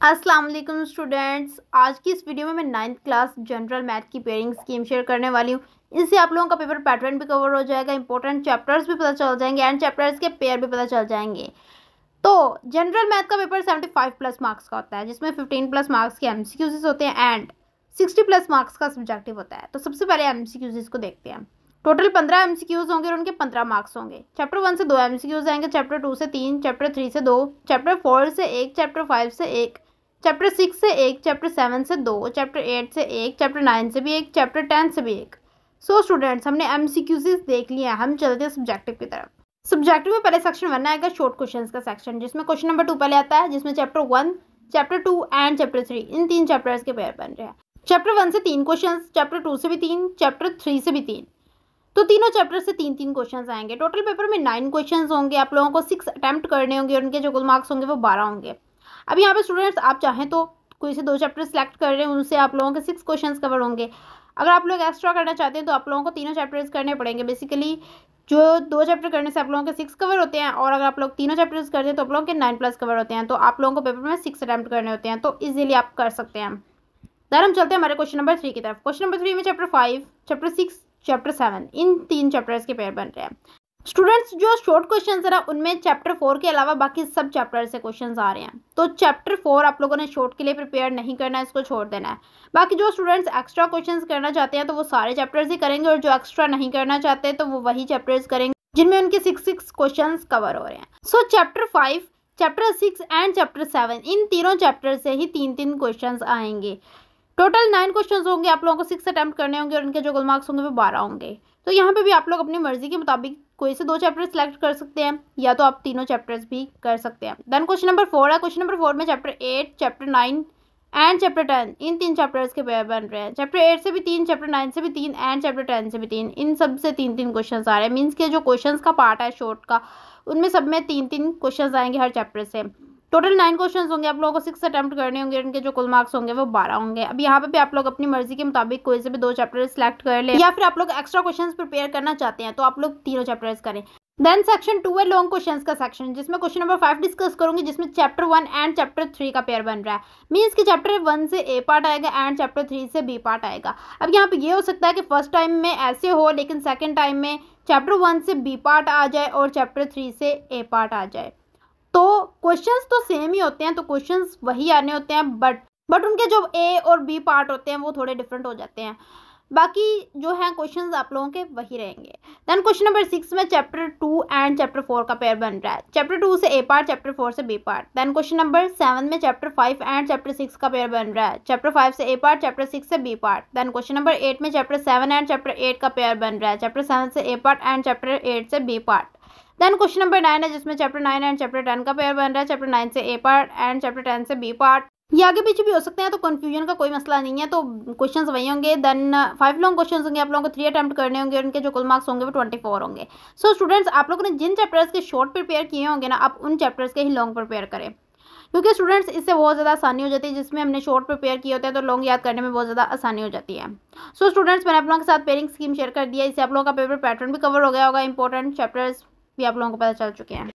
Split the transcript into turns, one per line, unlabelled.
अस्सलाम वालेकुम स्टूडेंट्स। आज की इस वीडियो में मैं 9th क्लास जनरल मैथ की पेयरिंग स्कीम शेयर करने वाली हूँ। इससे आप लोगों का पेपर पैटर्न भी कवर हो जाएगा, इंपॉर्टेंट चैप्टर्स भी पता चल जाएंगे एंड चैप्टर्स के पेयर भी पता चल जाएंगे। तो जनरल मैथ का पेपर 75 प्लस मार्क्स का होता है, जिसमें 15 प्लस मार्क्स के एमसीक्यूज होते हैं एंड 60 प्लस मार्क्स का सब्जेक्टिव होता है। तो सबसे पहले एमसीक्यूज को देखते हैं। टोटल 15 एमसीक्यूज होंगे और उनके 15 मार्क्स होंगे। चैप्टर 1 से 2 एमसीक्यूज आएंगे, चैप्टर 2 से 3, चैप्टर 3 से 2, चैप्टर 4 से 1, चैप्टर 5 से 1, चैप्टर 6 से 1, चैप्टर 7 से 2, चैप्टर 8 से 1, चैप्टर 9 से भी 1, चैप्टर 10 से भी 1। सो स्टूडेंट्स, हमने एमसीक्यूज देख लिया, हम चलते हैं सब्जेक्टिव की तरफ। सब्जेक्टिव में पहले सेक्शन 1 आएगा, शॉर्ट क्वेश्चंस का सेक्शन, जिसमें क्वेश्चन नंबर 2 पहले आता है, जिसमें chapter 1, chapter 2 and chapter 3 in 3 chapters के पेयर बन रहे हैं। चैप्टर 1 से 3 क्वेश्चंस, चैप्टर 2 से भी 3, चैप्टर 3 से भी 3। तो तीनों चैप्टर से 3-3 क्वेश्चंस आएंगे। टोटल पेपर में 9 क्वेश्चंस होंगे। आप लोगों को 6 अटेम्प्ट करने होंगे और उनके जो कुल मार्क्स होंगे वो 12 होंगे। अब यहाँ पे स्टूडेंट्स, आप चाहें तो कोई से 2 चैप्टर सेलेक्ट कर रहे हैं, उनसे आप लोगों के 6 क्वेश्चंस कवर होंगे। अगर आप लोग एक्स्ट्रा करना चाहते हैं तो आप लोगों को तीनों चैप्टर्स करने पड़ेंगे। बेसिकली जो 2 चैप्टर करने से आप लोगों के 6 कवर होते हैं, और अगर आप लोग तीनों चैप्टर्स करते हैं तो आप लोगों के 9 प्लस कवर होते हैं। तो आप लोगों को पेपर में 6 अटेम्प्ट करने होते हैं, तो इजीली आप कर सकते हैं। देन हम चलते हैं हमारे क्वेश्चन नंबर 3 की तरफ। क्वेश्चन नंबर 3 में चैप्टर 5, चैप्टर 6, चैप्टर 7 इन 3 चैप्टर्स के पेयर बन रहे हैं। स्टूडेंट्स, जो शॉर्ट क्वेश्चंस है ना, उनमें चैप्टर 4 के अलावा बाकी सब चैप्टर से क्वेश्चंस आ रहे हैं। तो चैप्टर 4 आप लोगों ने शॉर्ट के लिए प्रिपेयर नहीं करना है, इसको छोड़ देना है। बाकी जो स्टूडेंट्स एक्स्ट्रा क्वेश्चंस करना चाहते हैं तो वो सारे चैप्टर्स ही करेंगे, और जो एक्स्ट्रा नहीं करना चाहते तो वो वही चैप्टर्स करेंगे जिनमें उनके 6 क्वेश्चंस कवर हो रहे हैं। सो चैप्टर 5, चैप्टर 6 एंड चैप्टर 7 इन तीनों चैप्टर से ही 3-3 क्वेश्चंस आएंगे। टोटल 9 क्वेश्चंस होंगे। आप लोगों को 6 अटेम्प्ट करने होंगे और उनके जो कुल मार्क्स होंगे वो 12 होंगे। तो यहाँ पे भी आप लोग अपनी मर्जी के मुताबिक कोई से 2 चैप्टर सेलेक्ट कर सकते हैं, या तो आप तीनों चैप्टर्स भी कर सकते हैं। देन क्वेश्चन नंबर 4 है। क्वेश्चन नंबर 4 में chapter 8, chapter 9 and chapter 10 in 3 chapters के पेयर बन रहे हैं। चैप्टर 8 से भी 3, चैप्टर 9 से भी 3 एंड चैप्टर 10 से भी 3 इन सब से 3-3 क्वेश्चन आ रहे हैं। मीन्स के जो क्वेश्चन का पार्ट है शॉर्ट का, उनमें सब में 3-3 क्वेश्चन आएंगे हर चैप्टर से। टोटल 9 क्वेश्चंस होंगे। आप लोगों को 6 अटेम्प्ट करने होंगे, उनके जो कुल मार्क्स होंगे वो 12 होंगे। अब यहाँ पे भी आप लोग अपनी मर्जी के मुताबिक कोई से भी 2 चैप्टर सेलेक्ट कर ले, या फिर आप लोग एक्स्ट्रा क्वेश्चंस प्रिपेयर करना चाहते हैं तो आप लोग तीनों चैप्टर्स करें। देन सेक्शन 2 है लॉन्ग क्वेश्चंस का सेक्शन, जिसमें क्वेश्चन नंबर 5 डिस्कस करूंगी, जिसमें चैप्टर 1 एंड चैप्टर 3 का पेयर बन रहा है। मीन्स कि चैप्टर 1 से ए पार्ट आएगा एंड चैप्टर 3 से बी पार्ट आएगा। अब यहाँ पे ये हो सकता है कि फर्स्ट टाइम में ऐसे हो, लेकिन सेकेंड टाइम में चैप्टर 1 से बी पार्ट आ जाए और चैप्टर 3 से ए पार्ट आ जाए। तो क्वेश्चंस तो सेम ही होते हैं, तो क्वेश्चंस वही आने होते हैं, बट उनके जो ए और बी पार्ट होते हैं वो थोड़े डिफरेंट हो जाते हैं। बाकी जो है क्वेश्चंस आप लोगों के वही रहेंगे। देन क्वेश्चन नंबर 6 में चैप्टर 2 एंड चैप्टर 4 का पेयर बन रहा है। चैप्टर 2 से ए पार्ट, चैप्टर 4 से B part. Then question number 7 में चैप्टर 5 एंड चैप्टर 6 का पेयर बन रहा है। चैप्टर 5 से ए पार्ट, चैप्टर 6 से B part. Then question number 8 में चैप्टर 7 एंड चैप्टर 8 का पेयर बन रहा है। चैप्टर 7 से ए पार्ट एंड चैप्टर 8 से B part. Then question number 9 है, जिसमें चैप्टर 9 एंड चैप्टर 10 का पेयर बन रहा है। चैप्टर 9 से ए पार्ट एंड चैप्टर 10 से बी पार्ट। ये आगे पीछे भी हो सकते हैं, तो कंफ्यूजन का कोई मसला नहीं है, तो क्वेश्चंस वही होंगे। देन 5 लॉन्ग क्वेश्चंस होंगे। आप लोगों को 3 अटेम्प्ट करने होंगे, उनके जो कुल मार्क्स होंगे वो 24 होंगे। सो स्टूडेंट्स, आप लोगों ने जिन चैप्टर्स के शॉर्ट प्रिपेयर किए होंगे ना, आप उन चैप्टर्स के ही लॉन्ग प्रिपेयर करें, क्योंकि स्टूडेंट्स इससे बहुत ज़्यादा आसानी हो जाती है। जिसमें हमने शॉर्ट प्रिपेयर किए होते हैं तो लॉन्ग याद करने में बहुत ज़्यादा आसानी हो जाती है। सो स्टूडेंट्स, मैंने आप लोगों के साथ पेयरिंग स्कीम शेयर कर दिया। इससे आप लोगों का पेपर पैटर्न भी कवर हो गया होगा, इंपॉर्टेंट चैप्टर्स भी आप लोगों को पता चल चुके हैं।